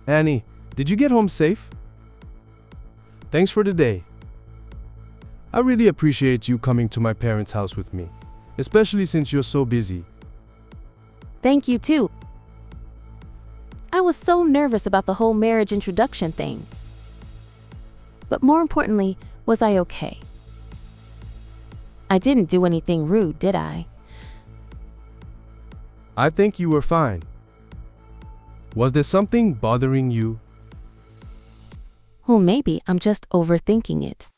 Annie, did you get home safe? Thanks for the day. I really appreciate you coming to my parents' house with me, especially since you're so busy. Thank you too. I was so nervous about the whole marriage introduction thing. But more importantly, was I okay? I didn't do anything rude, did I? I think you were fine. Was there something bothering you? Well, maybe I'm just overthinking it.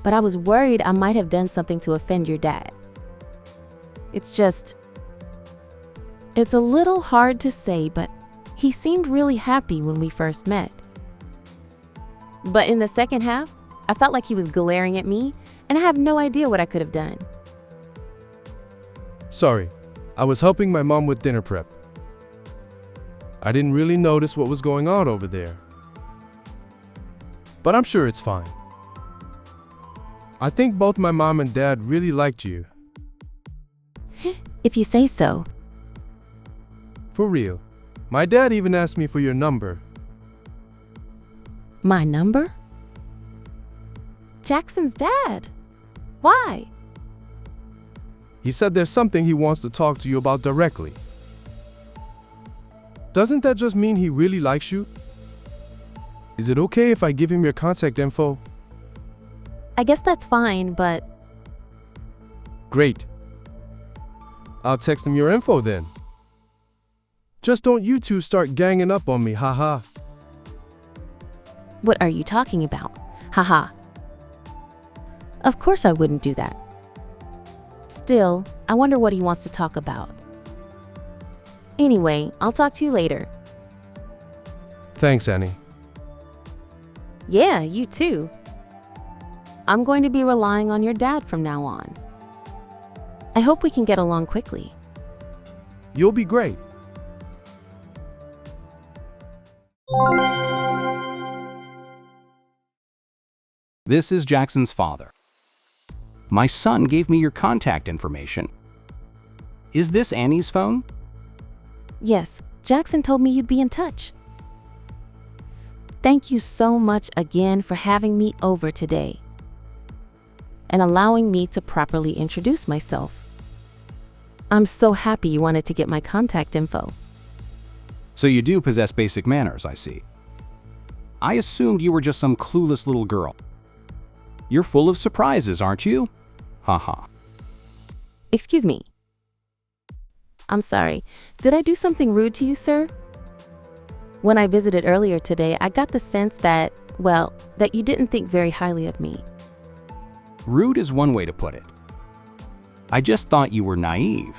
But I was worried I might have done something to offend your dad. It's a little hard to say, but he seemed really happy when we first met. But in the second half, I felt like he was glaring at me, and I have no idea what I could have done. Sorry, I was helping my mom with dinner prep. I didn't really notice what was going on over there. But I'm sure it's fine. I think both my mom and dad really liked you. If you say so. For real. My dad even asked me for your number. My number? Jackson's dad. Why? He said there's something he wants to talk to you about directly. Doesn't that just mean he really likes you? Is it okay if I give him your contact info? I guess that's fine, but Great. I'll text him your info then. Just don't you two start ganging up on me, haha. what are you talking about? Haha. Of course I wouldn't do that. Still, I wonder what he wants to talk about. Anyway, I'll talk to you later. Thanks, Annie. Yeah, you too. I'm going to be relying on your dad from now on. I hope we can get along quickly. You'll be great. This is Jackson's father. My son gave me your contact information. Is this Annie's phone? Yes, Jackson told me you'd be in touch. Thank you so much again for having me over today and allowing me to properly introduce myself. I'm so happy you wanted to get my contact info. So you do possess basic manners, I see. I assumed you were just some clueless little girl. You're full of surprises, aren't you? Haha. Excuse me. I'm sorry. Did I do something rude to you, sir? When I visited earlier today, I got the sense that, well, that you didn't think very highly of me. Rude is one way to put it. I just thought you were naive.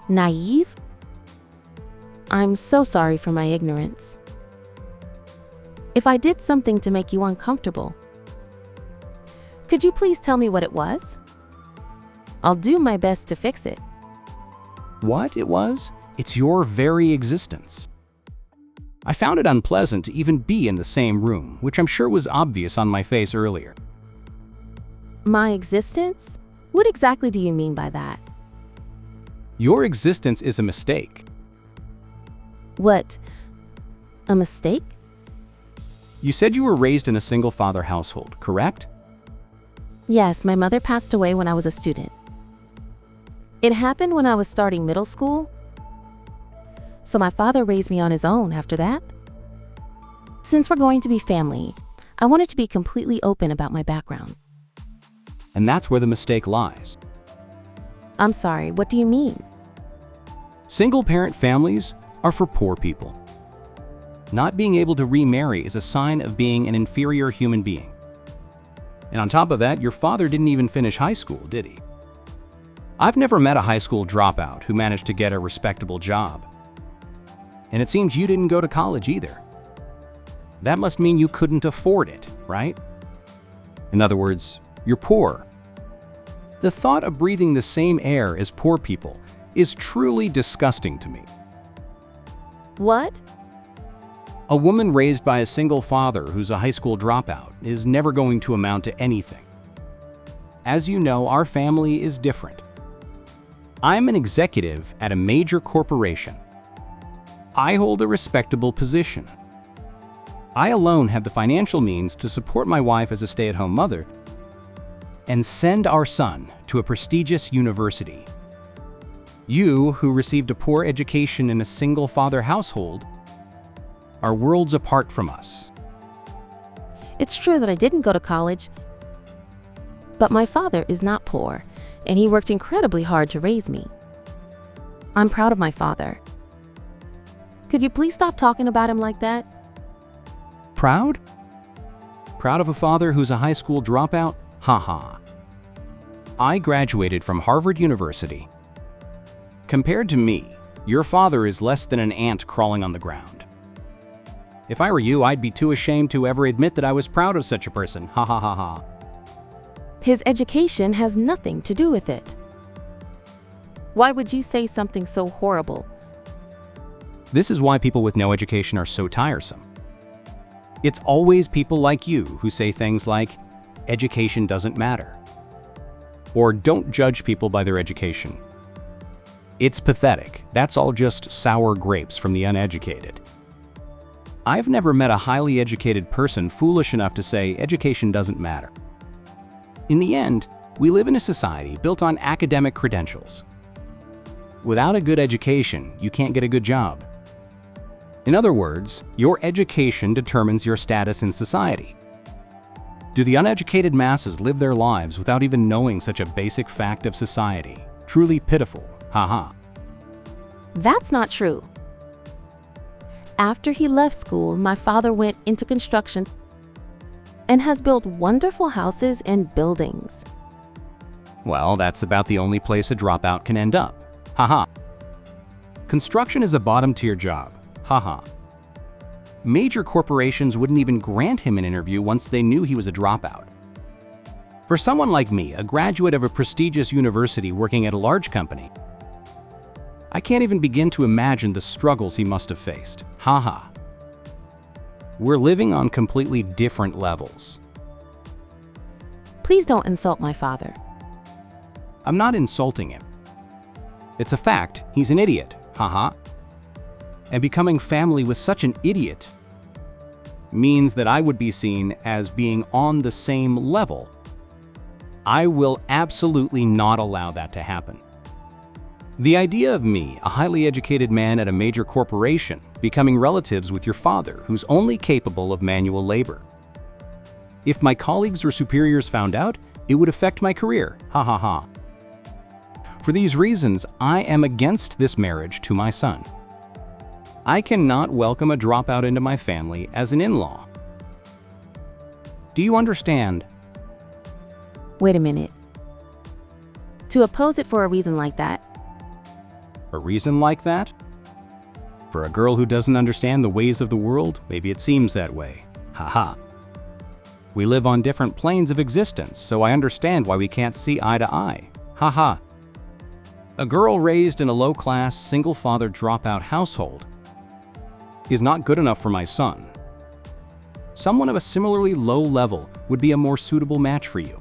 Naive? I'm so sorry for my ignorance. If I did something to make you uncomfortable, could you please tell me what it was? I'll do my best to fix it. What it was? It's your very existence. I found it unpleasant to even be in the same room, which I'm sure was obvious on my face earlier. My existence? What exactly do you mean by that? Your existence is a mistake. What? A mistake? You said you were raised in a single-father household, correct? Yes, my mother passed away when I was a student. It happened when I was starting middle school, so my father raised me on his own after that. Since we're going to be family, I wanted to be completely open about my background. And that's where the mistake lies. I'm sorry, what do you mean? Single-parent families are for poor people. Not being able to remarry is a sign of being an inferior human being. And on top of that, your father didn't even finish high school, did he? I've never met a high school dropout who managed to get a respectable job. And it seems you didn't go to college either. That must mean you couldn't afford it, right? In other words, you're poor. The thought of breathing the same air as poor people is truly disgusting to me. What? A woman raised by a single father who's a high school dropout is never going to amount to anything. As you know, our family is different. I'm an executive at a major corporation. I hold a respectable position. I alone have the financial means to support my wife as a stay-at-home mother and send our son to a prestigious university. You, who received a poor education in a single-father household, are worlds apart from us. It's true that I didn't go to college, but my father is not poor, and he worked incredibly hard to raise me. I'm proud of my father. Could you please stop talking about him like that? Proud? Proud of a father who's a high school dropout? Haha. I graduated from Harvard University. Compared to me, your father is less than an ant crawling on the ground. If I were you, I'd be too ashamed to ever admit that I was proud of such a person. Ha ha ha ha. His education has nothing to do with it. Why would you say something so horrible? This is why people with no education are so tiresome. It's always people like you who say things like, education doesn't matter, or don't judge people by their education. It's pathetic. That's all just sour grapes from the uneducated. I've never met a highly educated person foolish enough to say education doesn't matter. In the end, we live in a society built on academic credentials. Without a good education, you can't get a good job. In other words, your education determines your status in society. Do the uneducated masses live their lives without even knowing such a basic fact of society? Truly pitiful. Haha. That's not true. After he left school, my father went into construction and has built wonderful houses and buildings. Well, that's about the only place a dropout can end up. Haha. Construction is a bottom-tier job. Haha. Major corporations wouldn't even grant him an interview once they knew he was a dropout. For someone like me, a graduate of a prestigious university working at a large company, I can't even begin to imagine the struggles he must have faced. Haha. We're living on completely different levels. Please don't insult my father. I'm not insulting him. It's a fact, he's an idiot. Haha. And becoming family with such an idiot means that I would be seen as being on the same level. I will absolutely not allow that to happen. The idea of me, a highly educated man at a major corporation, becoming relatives with your father, who's only capable of manual labor. If my colleagues or superiors found out, it would affect my career. Ha ha ha. For these reasons, I am against this marriage to my son. I cannot welcome a dropout into my family as an in-law. Do you understand? Wait a minute. To oppose it for a reason like that, A reason like that? For a girl who doesn't understand the ways of the world, maybe it seems that way. Haha. We live on different planes of existence, so I understand why we can't see eye to eye. Haha. A girl raised in a low-class, single-father dropout household is not good enough for my son. Someone of a similarly low level would be a more suitable match for you.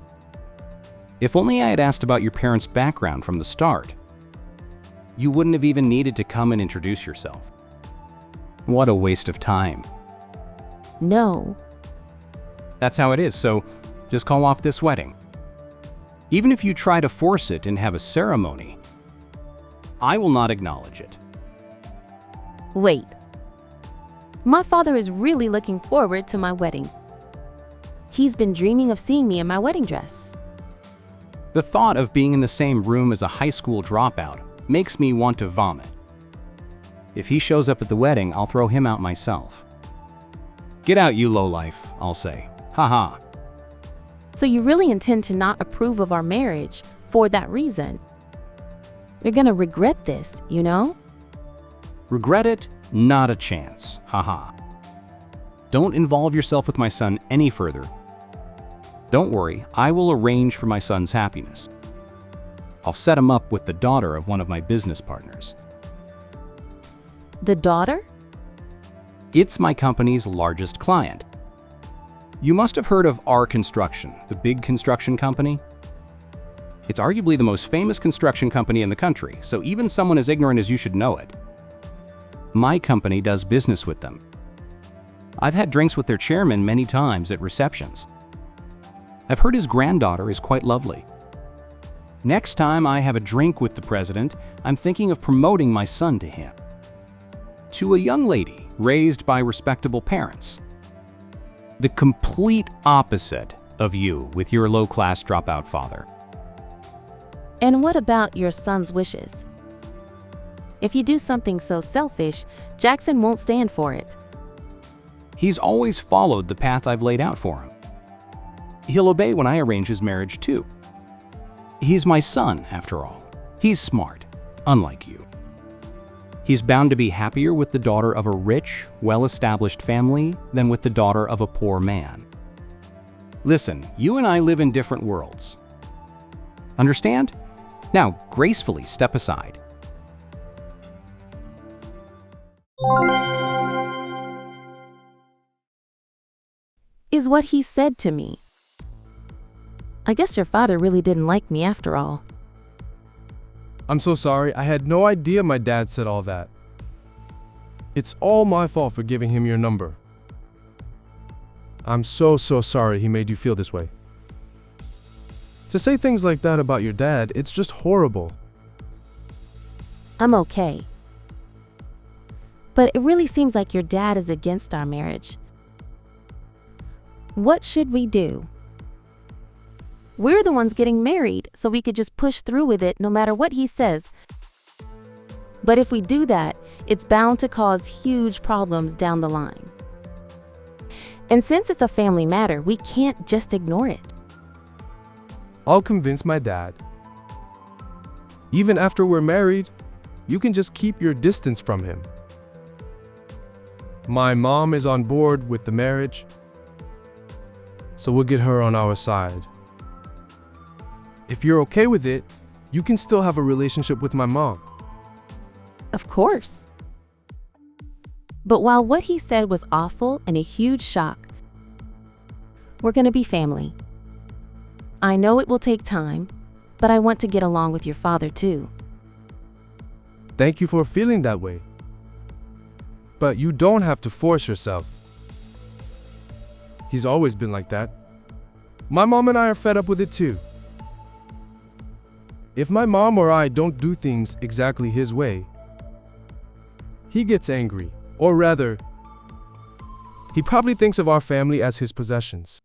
If only I had asked about your parents' background from the start, you wouldn't have even needed to come and introduce yourself. What a waste of time. no. That's how it is, so just call off this wedding. Even if you try to force it and have a ceremony, I will not acknowledge it. Wait. My father is really looking forward to my wedding. He's been dreaming of seeing me in my wedding dress. The thought of being in the same room as a high school dropout makes me want to vomit. If he shows up at the wedding, I'll throw him out myself. Get out, you lowlife, I'll say. Haha. So you really intend to not approve of our marriage for that reason? You're gonna regret this, you know? Regret it? Not a chance. Haha. Don't involve yourself with my son any further. Don't worry, I will arrange for my son's happiness. I'll set him up with the daughter of one of my business partners. The daughter? It's my company's largest client. You must have heard of R Construction, the big construction company. It's arguably the most famous construction company in the country, so even someone as ignorant as you should know it. My company does business with them. I've had drinks with their chairman many times at receptions. I've heard his granddaughter is quite lovely. Next time I have a drink with the president, I'm thinking of promoting my son to him. To a young lady raised by respectable parents. The complete opposite of you with your low-class dropout father. And what about your son's wishes? If you do something so selfish, Jackson won't stand for it. He's always followed the path I've laid out for him. He'll obey when I arrange his marriage too. He's my son, after all. He's smart, unlike you. He's bound to be happier with the daughter of a rich, well-established family than with the daughter of a poor man. Listen, you and I live in different worlds. Understand? Now, gracefully step aside. Is what he said to me. I guess your father really didn't like me after all. I'm so sorry, I had no idea my dad said all that. It's all my fault for giving him your number. I'm so sorry he made you feel this way. To say things like that about your dad, it's just horrible. I'm okay. But it really seems like your dad is against our marriage. What should we do? We're the ones getting married, so we could just push through with it no matter what he says. But if we do that, it's bound to cause huge problems down the line. And since it's a family matter, we can't just ignore it. I'll convince my dad. Even after we're married, you can just keep your distance from him. My mom is on board with the marriage, so we'll get her on our side. If you're okay with it, you can still have a relationship with my mom. Of course. But while what he said was awful and a huge shock, we're going to be family. I know it will take time, but I want to get along with your father too. Thank you for feeling that way. But you don't have to force yourself. He's always been like that. My mom and I are fed up with it too. If my mom or I don't do things exactly his way, he gets angry. Or rather, he probably thinks of our family as his possessions.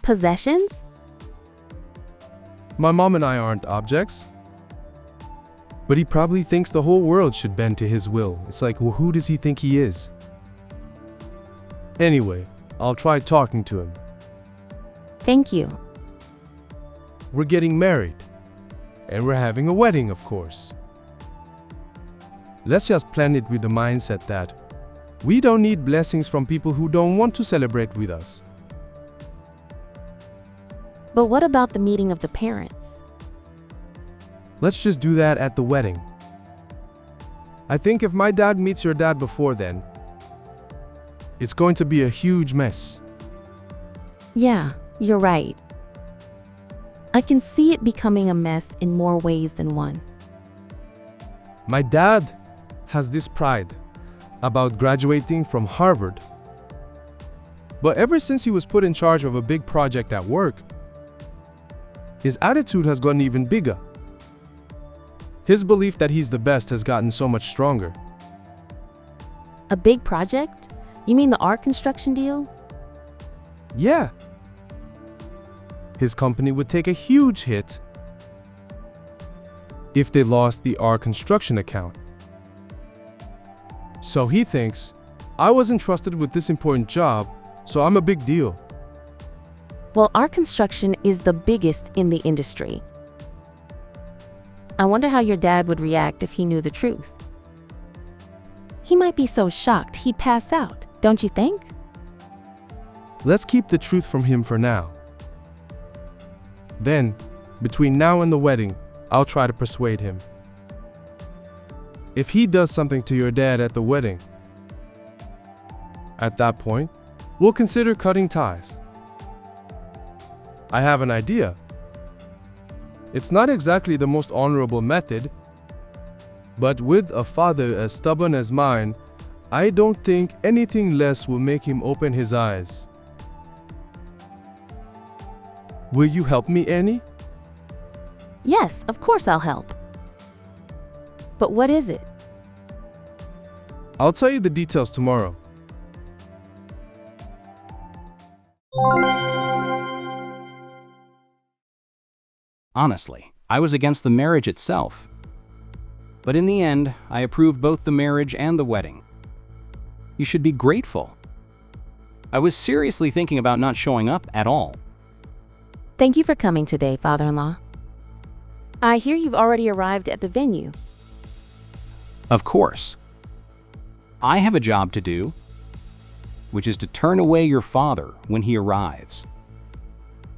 Possessions? My mom and I aren't objects. But he probably thinks the whole world should bend to his will. It's like, well, who does he think he is? Anyway, I'll try talking to him. Thank you. We're getting married. And we're having a wedding, of course. Let's just plan it with the mindset that we don't need blessings from people who don't want to celebrate with us. But what about the meeting of the parents? Let's just do that at the wedding. I think if my dad meets your dad before then, it's going to be a huge mess. Yeah, you're right. I can see it becoming a mess in more ways than one. My dad has this pride about graduating from Harvard. But ever since he was put in charge of a big project at work, his attitude has gotten even bigger. His belief that he's the best has gotten so much stronger. A big project? You mean the art construction deal? Yeah. His company would take a huge hit if they lost the art construction account. So he thinks, I was entrusted with this important job, so I'm a big deal. Well, art construction is the biggest in the industry. I wonder how your dad would react if he knew the truth. He might be so shocked he'd pass out, don't you think? Let's keep the truth from him for now. Then, between now and the wedding, I'll try to persuade him. If he does something to your dad at the wedding, at that point, we'll consider cutting ties. I have an idea. It's not exactly the most honorable method, But with a father as stubborn as mine, I don't think anything less will make him open his eyes. Will you help me, Annie? Yes, of course I'll help. But what is it? I'll tell you the details tomorrow. Honestly, I was against the marriage itself. But in the end, I approved both the marriage and the wedding. You should be grateful. I was seriously thinking about not showing up at all. Thank you for coming today, father-in-law. I hear you've already arrived at the venue. Of course. I have a job to do, which is to turn away your father when he arrives.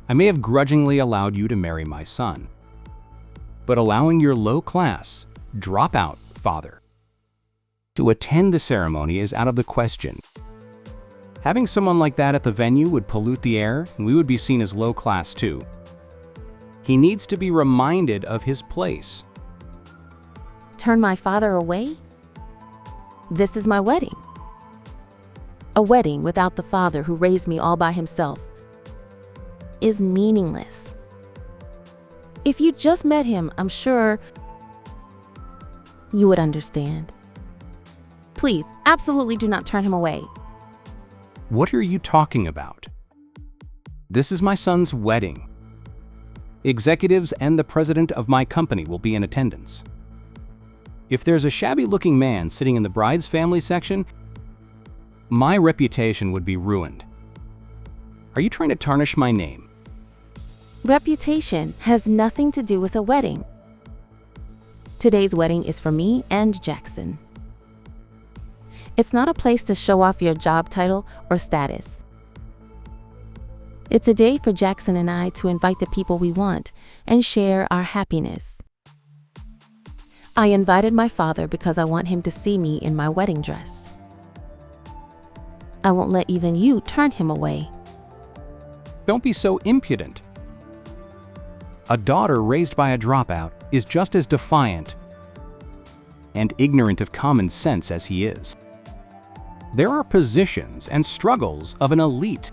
I may have grudgingly allowed you to marry my son, but allowing your low-class, dropout father to attend the ceremony is out of the question. Having someone like that at the venue would pollute the air, and we would be seen as low-class too. He needs to be reminded of his place. Turn my father away? This is my wedding. A wedding without the father who raised me all by himself is meaningless. If you just met him, I'm sure you would understand. Please, absolutely do not turn him away. What are you talking about? This is my son's wedding. Executives and the president of my company will be in attendance. If there's a shabby-looking man sitting in the bride's family section, my reputation would be ruined. Are you trying to tarnish my name? Reputation has nothing to do with a wedding. Today's wedding is for me and Jackson. It's not a place to show off your job title or status. It's a day for Jackson and I to invite the people we want and share our happiness. I invited my father because I want him to see me in my wedding dress. I won't let even you turn him away. Don't be so impudent. A daughter raised by a dropout is just as defiant and ignorant of common sense as he is. There are positions and struggles of an elite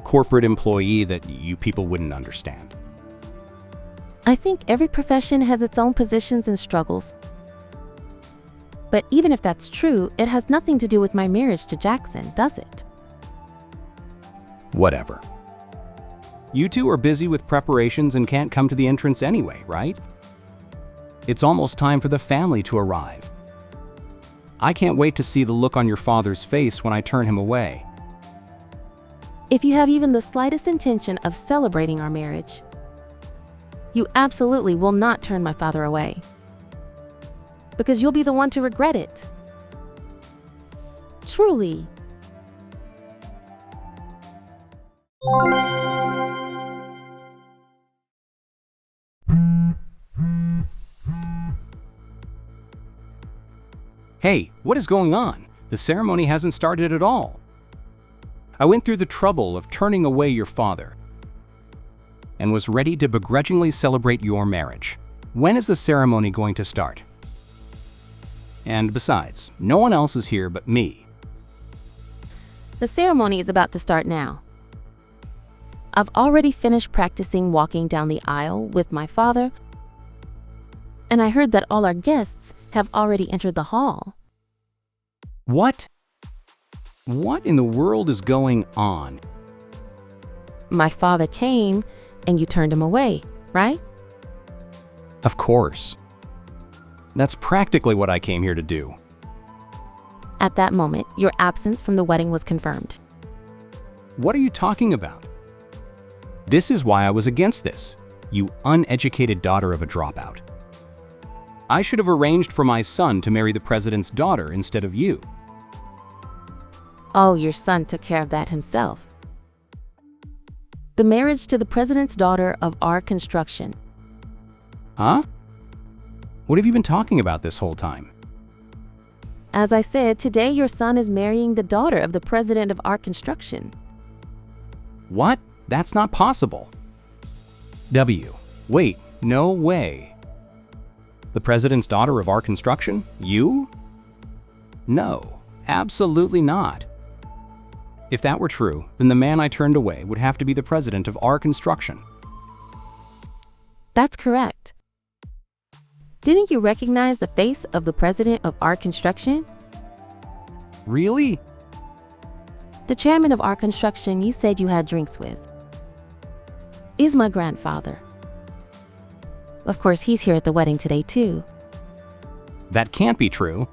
corporate employee that you people wouldn't understand. I think every profession has its own positions and struggles. But even if that's true, it has nothing to do with my marriage to Jackson, does it? Whatever. You two are busy with preparations and can't come to the entrance anyway, right? It's almost time for the family to arrive. I can't wait to see the look on your father's face when I turn him away. If you have even the slightest intention of celebrating our marriage, you absolutely will not turn my father away. Because you'll be the one to regret it. Truly. Hey, what is going on? The ceremony hasn't started at all. I went through the trouble of turning away your father and was ready to begrudgingly celebrate your marriage. When is the ceremony going to start? And besides, no one else is here but me. The ceremony is about to start now. I've already finished practicing walking down the aisle with my father, and I heard that all our guests have already entered the hall. What? What in the world is going on? My father came, and you turned him away, right? Of course. That's practically what I came here to do. At that moment, your absence from the wedding was confirmed. What are you talking about? This is why I was against this, you uneducated daughter of a dropout. I should have arranged for my son to marry the president's daughter instead of you. Oh, your son took care of that himself. The marriage to the president's daughter of our construction. Huh? What have you been talking about this whole time? As I said, today your son is marrying the daughter of the president of our construction. What? That's not possible. W. Wait, no way. The president's daughter of our construction? You? No, absolutely not. If that were true, then the man I turned away would have to be the president of our construction. That's correct. Didn't you recognize the face of the president of our construction? Really? The chairman of our construction you said you had drinks with is my grandfather. Of course, he's here at the wedding today, too. That can't be true.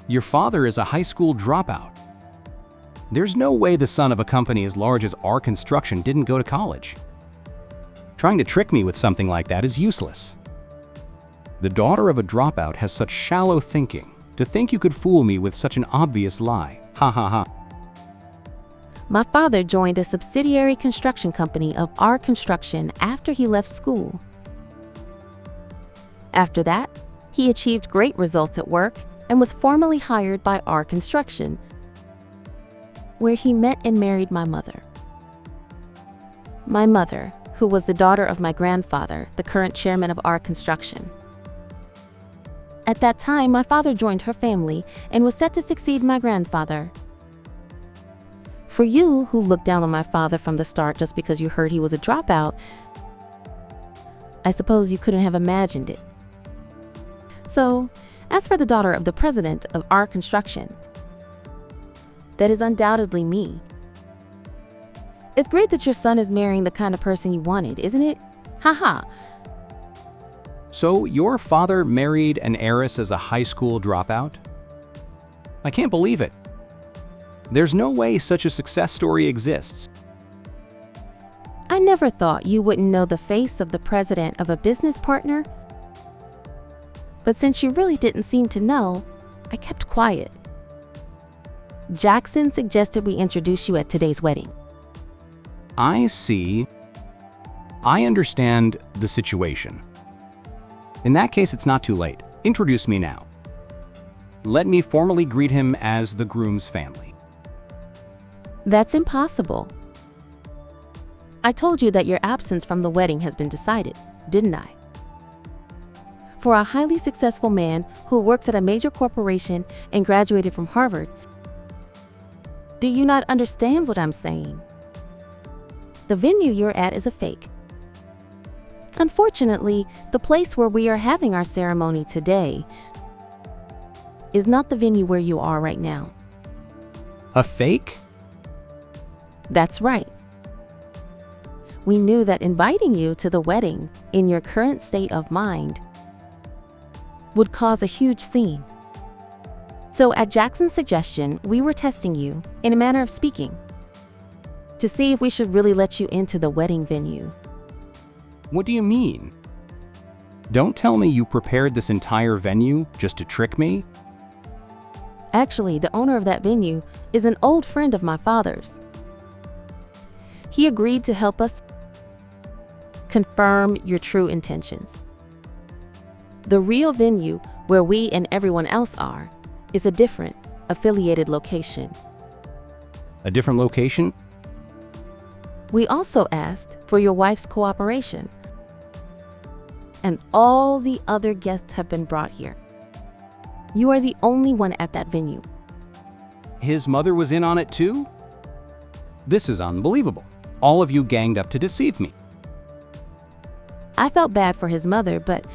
Your father is a high school dropout. There's no way the son of a company as large as our construction didn't go to college. Trying to trick me with something like that is useless. The daughter of a dropout has such shallow thinking. To think you could fool me with such an obvious lie. Ha ha ha. My father joined a subsidiary construction company of our construction after he left school. After that, he achieved great results at work and was formally hired by our construction, where he met and married my mother. My mother, who was the daughter of my grandfather, the current chairman of our construction. At that time, my father joined her family and was set to succeed my grandfather. For you, who looked down on my father from the start just because you heard he was a dropout, I suppose you couldn't have imagined it. So, as for the daughter of the president of our construction, that is undoubtedly me. It's great that your son is marrying the kind of person you wanted, isn't it? Haha. So your father married an heiress as a high school dropout? I can't believe it. There's no way such a success story exists. I never thought you wouldn't know the face of the president of a business partner. But since you really didn't seem to know, I kept quiet. Jackson suggested we introduce you at today's wedding. I see. I understand the situation. In that case, it's not too late. Introduce me now. Let me formally greet him as the groom's family. That's impossible. I told you that your absence from the wedding has been decided, didn't I? For a highly successful man who works at a major corporation and graduated from Harvard, do you not understand what I'm saying? The venue you're at is a fake. Unfortunately, the place where we are having our ceremony today is not the venue where you are right now. A fake? That's right. We knew that inviting you to the wedding in your current state of mind would cause a huge scene. So at Jackson's suggestion, we were testing you, in a manner of speaking, to see if we should really let you into the wedding venue. What do you mean? Don't tell me you prepared this entire venue just to trick me? Actually, the owner of that venue is an old friend of my father's. He agreed to help us confirm your true intentions. The real venue, where we and everyone else are, is a different, affiliated location. A different location? We also asked for your wife's cooperation. And all the other guests have been brought here. You are the only one at that venue. His mother was in on it too? This is unbelievable. All of you ganged up to deceive me. I felt bad for his mother, but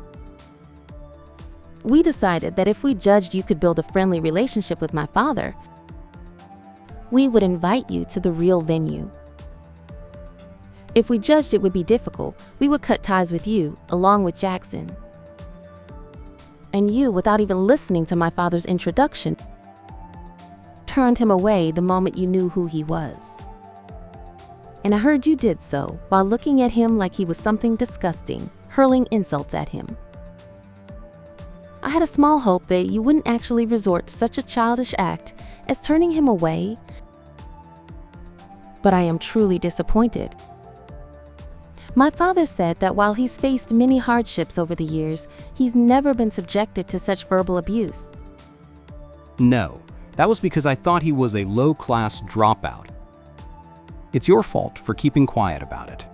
we decided that if we judged you could build a friendly relationship with my father, we would invite you to the real venue. If we judged it would be difficult, we would cut ties with you, along with Jackson. And you, without even listening to my father's introduction, turned him away the moment you knew who he was. And I heard you did so while looking at him like he was something disgusting, hurling insults at him. I had a small hope that you wouldn't actually resort to such a childish act as turning him away, but I am truly disappointed. My father said that while he's faced many hardships over the years, he's never been subjected to such verbal abuse. No, that was because I thought he was a low-class dropout. It's your fault for keeping quiet about it.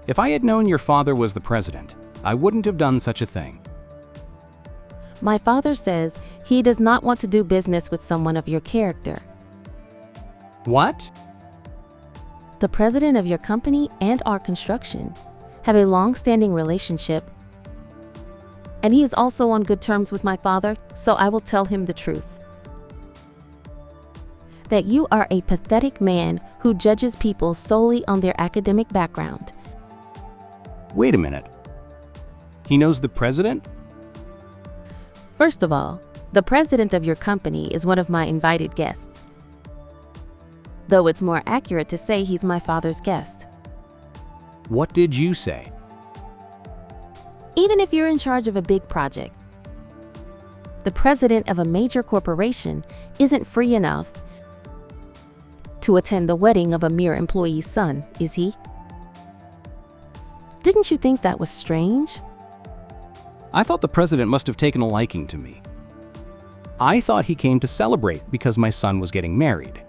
If I had known your father was the president, I wouldn't have done such a thing. My father says he does not want to do business with someone of your character. What? The president of your company and our construction have a long-standing relationship, and he is also on good terms with my father, so I will tell him the truth. That you are a pathetic man who judges people solely on their academic background. Wait a minute. He knows the president? First of all, the president of your company is one of my invited guests, though it's more accurate to say he's my father's guest. What did you say? Even if you're in charge of a big project, the president of a major corporation isn't free enough to attend the wedding of a mere employee's son, is he? Didn't you think that was strange? I thought the president must have taken a liking to me. I thought he came to celebrate because my son was getting married.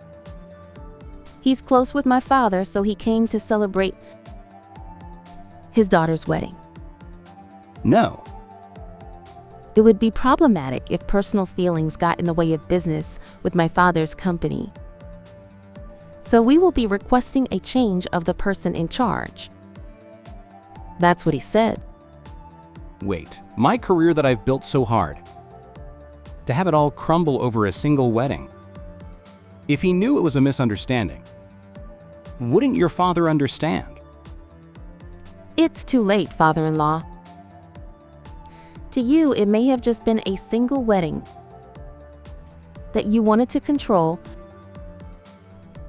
He's close with my father, so he came to celebrate his daughter's wedding. No. It would be problematic if personal feelings got in the way of business with my father's company. So we will be requesting a change of the person in charge. That's what he said. Wait, my career that I've built so hard, to have it all crumble over a single wedding. If he knew it was a misunderstanding, wouldn't your father understand? It's too late, father-in-law. To you, it may have just been a single wedding that you wanted to control,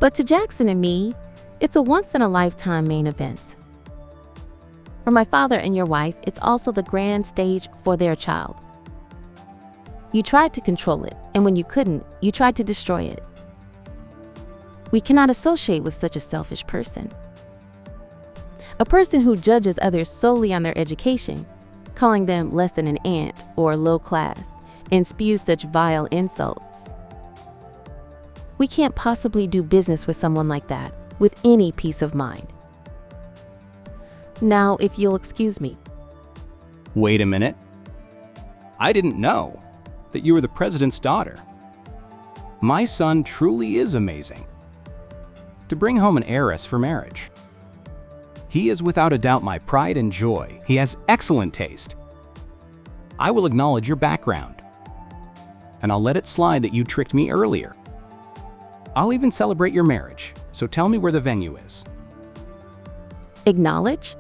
but to Jackson and me, it's a once-in-a-lifetime main event. For my father and your wife, it's also the grand stage for their child. You tried to control it, and when you couldn't, you tried to destroy it. We cannot associate with such a selfish person. A person who judges others solely on their education, calling them less than an ant or low class, and spews such vile insults. We can't possibly do business with someone like that with any peace of mind. Now, if you'll excuse me. Wait a minute. I didn't know that you were the president's daughter. My son truly is amazing. To bring home an heiress for marriage. He is without a doubt my pride and joy. He has excellent taste. I will acknowledge your background. And I'll let it slide that you tricked me earlier. I'll even celebrate your marriage, so tell me where the venue is. Acknowledge?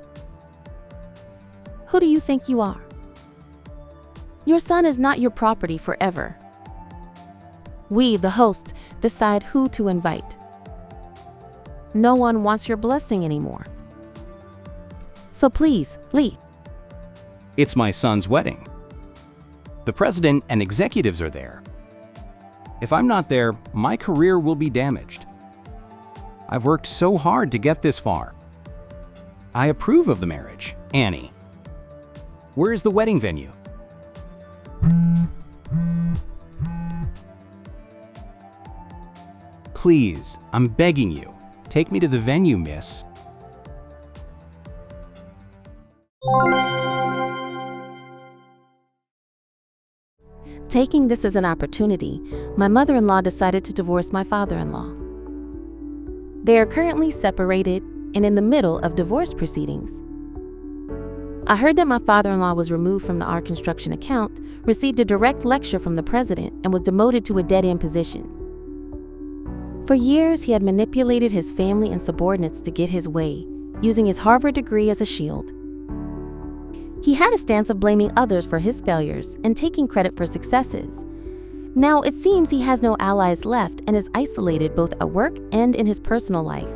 Who do you think you are? Your son is not your property forever. We, the hosts, decide who to invite. No one wants your blessing anymore. So please, leave. It's my son's wedding. The president and executives are there. If I'm not there, my career will be damaged. I've worked so hard to get this far. I approve of the marriage, Annie. Where is the wedding venue? Please, I'm begging you. Take me to the venue, miss. Taking this as an opportunity, my mother-in-law decided to divorce my father-in-law. They are currently separated and in the middle of divorce proceedings. I heard that my father-in-law was removed from the art construction account, received a direct lecture from the president, and was demoted to a dead-end position. For years, he had manipulated his family and subordinates to get his way, using his Harvard degree as a shield. He had a stance of blaming others for his failures and taking credit for successes. Now, it seems he has no allies left and is isolated both at work and in his personal life.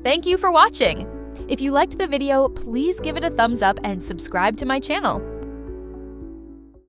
Thank you for watching. If you liked the video, please give it a thumbs up and subscribe to my channel.